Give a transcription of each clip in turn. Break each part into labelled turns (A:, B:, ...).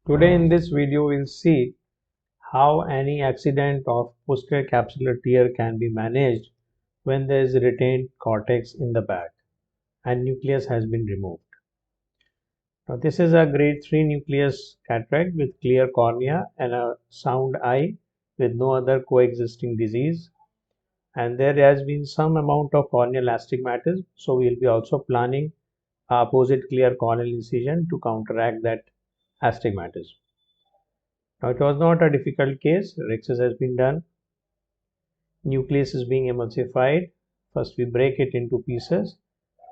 A: Today in this video we'll see how any accident of posterior capsular tear can be managed when there is retained cortex in the bag and nucleus has been removed. Now this is a grade 3 nucleus cataract with clear cornea and a sound eye with no other coexisting disease, and there has been some amount of corneal astigmatism, so we'll be also planning a opposite clear corneal incision to counteract that astigmatism. Now it was not a difficult case. Rexus has been done. Nucleus is being emulsified. First we break it into pieces.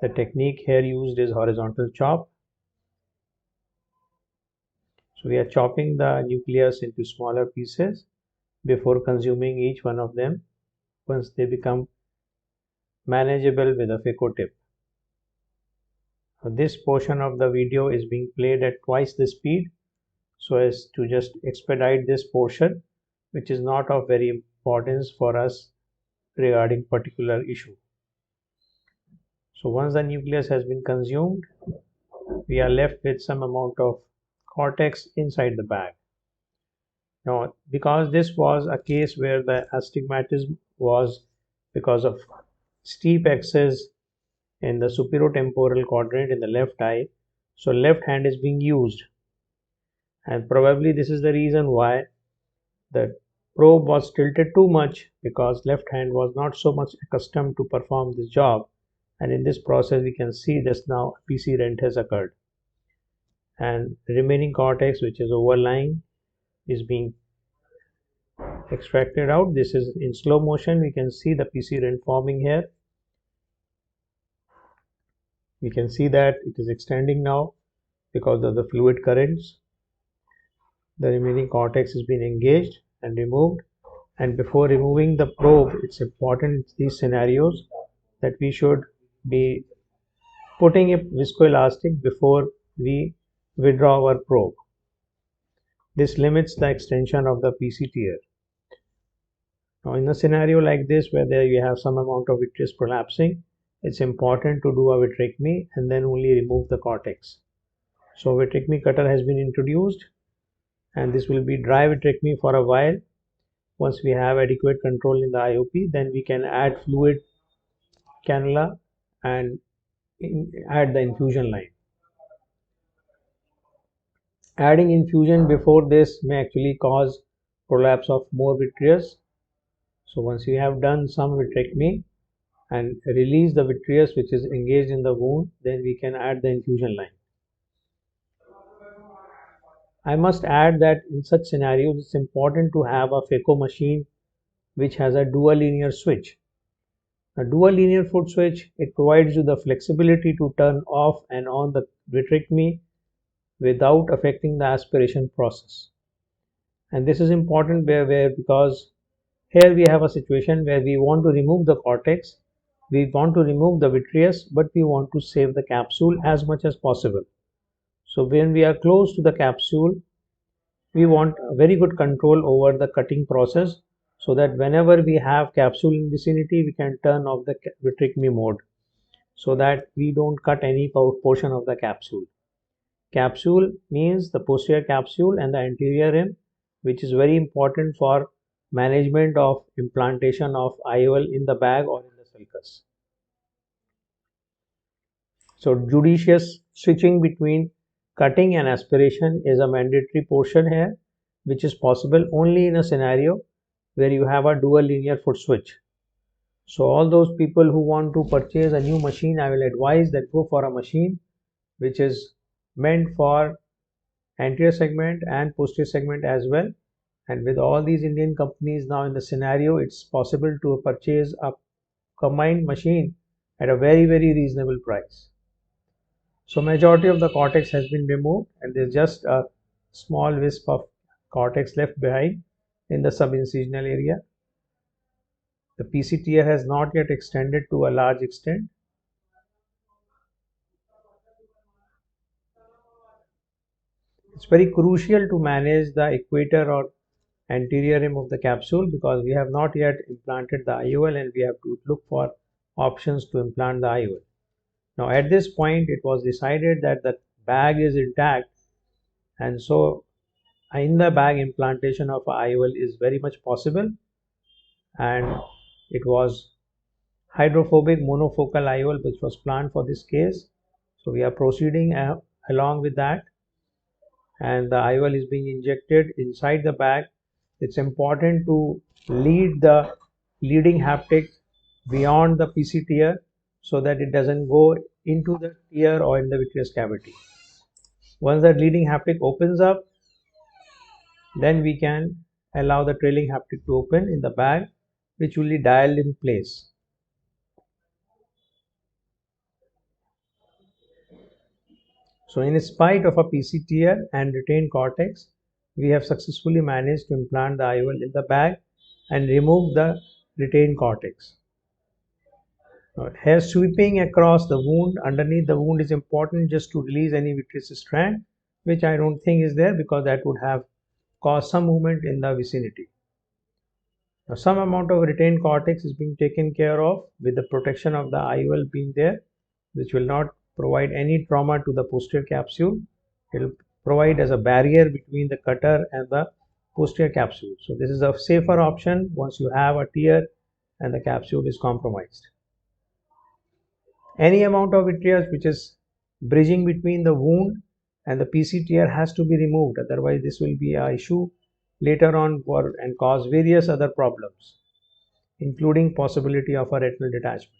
A: The technique here used is horizontal chop. So we are chopping the nucleus into smaller pieces before consuming each one of them once they become manageable with a phaco tip. So this portion of the video is being played at twice the speed so as to just expedite this portion, which is not of very importance for us regarding particular issue. So once the nucleus has been consumed, we are left with some amount of cortex inside the bag. Now, because this was a case where the astigmatism was because of steep axis in the superiotemporal quadrant in the left eye, so left hand is being used, and probably this is the reason why the probe was tilted too much, because left hand was not so much accustomed to perform this job, and in this process we can see this now PC rent has occurred, and the remaining cortex which is overlying is being extracted out. This is in slow motion. We can see the PC rent forming here. We can see that it is extending now because of the fluid currents. The remaining cortex has been engaged and removed, and before removing the probe, it's important in these scenarios that we should be putting a viscoelastic before we withdraw our probe. This limits the extension of the PC tear. Now in a scenario like this where there you have some amount of vitreous prolapsing, it's important to do a vitrectomy and then only remove the cortex. So vitrectomy cutter has been introduced, and this will be dry vitrectomy for a while. Once we have adequate control in the IOP, then we can add fluid cannula and add the infusion line. Adding infusion before this may actually cause prolapse of more vitreous. So once we have done some vitrectomy and release the vitreous which is engaged in the wound, then we can add the infusion line. I must add that in such scenarios it's important to have a phaco machine which has a dual linear switch. A dual linear foot switch, it provides you the flexibility to turn off and on the vitrectomy without affecting the aspiration process. And this is important because here we have a situation where we want to remove the cortex, we want to remove the vitreous, but we want to save the capsule as much as possible. So when we are close to the capsule, we want very good control over the cutting process, so that whenever we have capsule in vicinity, we can turn off the vitrectomy mode so that we don't cut any portion of the capsule. Capsule means the posterior capsule and the anterior rim, which is very important for management of implantation of IOL in the bag or in the sulcus. So judicious switching between cutting and aspiration is a mandatory portion here, which is possible only in a scenario where you have a dual linear foot switch. So all those people who want to purchase a new machine, I will advise that go for a machine which is meant for anterior segment and posterior segment as well. And with all these Indian companies now in the scenario, it's possible to purchase a combined machine at a very reasonable price. So majority of the cortex has been removed, and there's just a small wisp of cortex left behind in the subincisional area. The PC tear has not yet extended to a large extent. It's very crucial to manage the equator or anterior rim of the capsule, because we have not yet implanted the IOL and we have to look for options to implant the IOL. Now at this point it was decided that the bag is intact, and so In the bag, implantation of IOL is very much possible, and it was hydrophobic monofocal IOL which was planned for this case. So we are proceeding along with that, and the IOL is being injected inside the bag. It's important to lead the leading haptic beyond the PC tear so that it doesn't go into the tear or in the vitreous cavity. Once that leading haptic opens up, then we can allow the trailing haptic to open in the bag, which will be dialed in place. So in spite of a PC tear and retained cortex, we have successfully managed to implant the IOL in the bag and remove the retained cortex. Hair sweeping across the wound, underneath the wound, is important just to release any vitreous strand, which I don't think is there because that would have caused some movement in the vicinity. Now, some amount of retained cortex is being taken care of with the protection of the IOL being there, which will not provide any trauma to the posterior capsule. It will provide as a barrier between the cutter and the posterior capsule. So this is a safer option once you have a tear and the capsule is compromised. Any amount of vitreous which is bridging between the wound and the PC tear has to be removed, otherwise this will be an issue later on and cause various other problems, including possibility of a retinal detachment.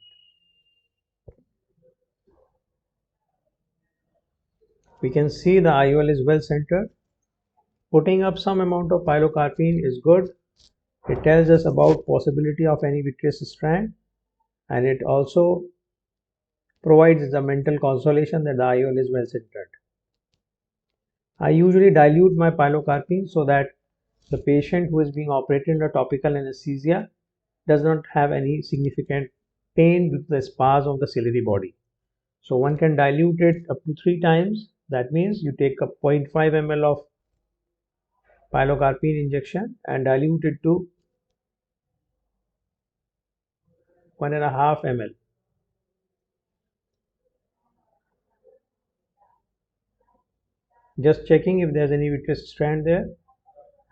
A: We can see the IOL is well centered. Putting up some amount of pilocarpine is good. It tells us about possibility of any vitreous strand, and it also provides the mental consolation that the IOL is well centered. I usually dilute my pilocarpine so that the patient who is being operated under topical anesthesia does not have any significant pain with the spasm of the ciliary body. So one can dilute it up to 3 times. That means you take a 0.5 ml of pilocarpine injection and dilute it to 1.5 ml. Just checking if there's any vitreous strand there.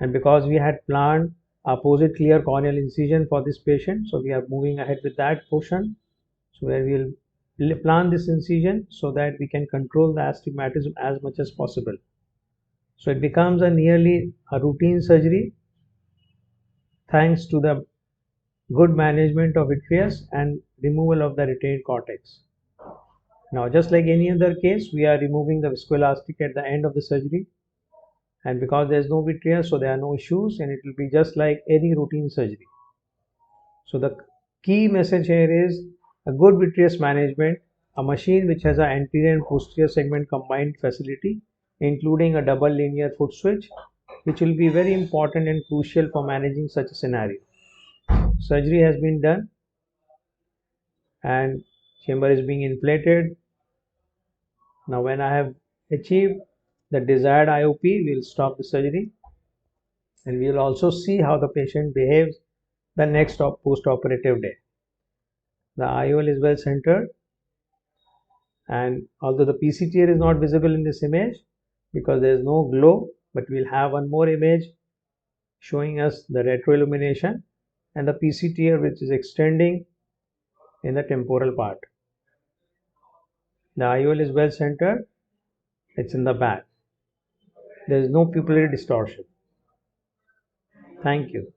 A: And because we had planned opposite clear corneal incision for this patient, so we are moving ahead with that portion. So where we will plan this incision so that we can control the astigmatism as much as possible. So it becomes nearly a routine surgery thanks to the good management of vitreous and removal of the retained cortex. Now, just like any other case, we are removing the viscoelastic at the end of the surgery, and because there is no vitreous, so there are no issues, and it will be just like any routine surgery. So the key message here is a good vitreous management, a machine which has an anterior and posterior segment combined facility, including a double linear foot switch, which will be very important and crucial for managing such a scenario. Surgery has been done and chamber is being inflated. Now when I have achieved the desired IOP, we will stop the surgery, and we will also see how the patient behaves the next post-operative day. The IOL is well centered, and although the PC tear is not visible in this image because there is no glow, but we will have one more image showing us the retroillumination and the PC tear which is extending in the temporal part. The IOL is well centered, it's in the back. There is no pupillary distortion. Thank you.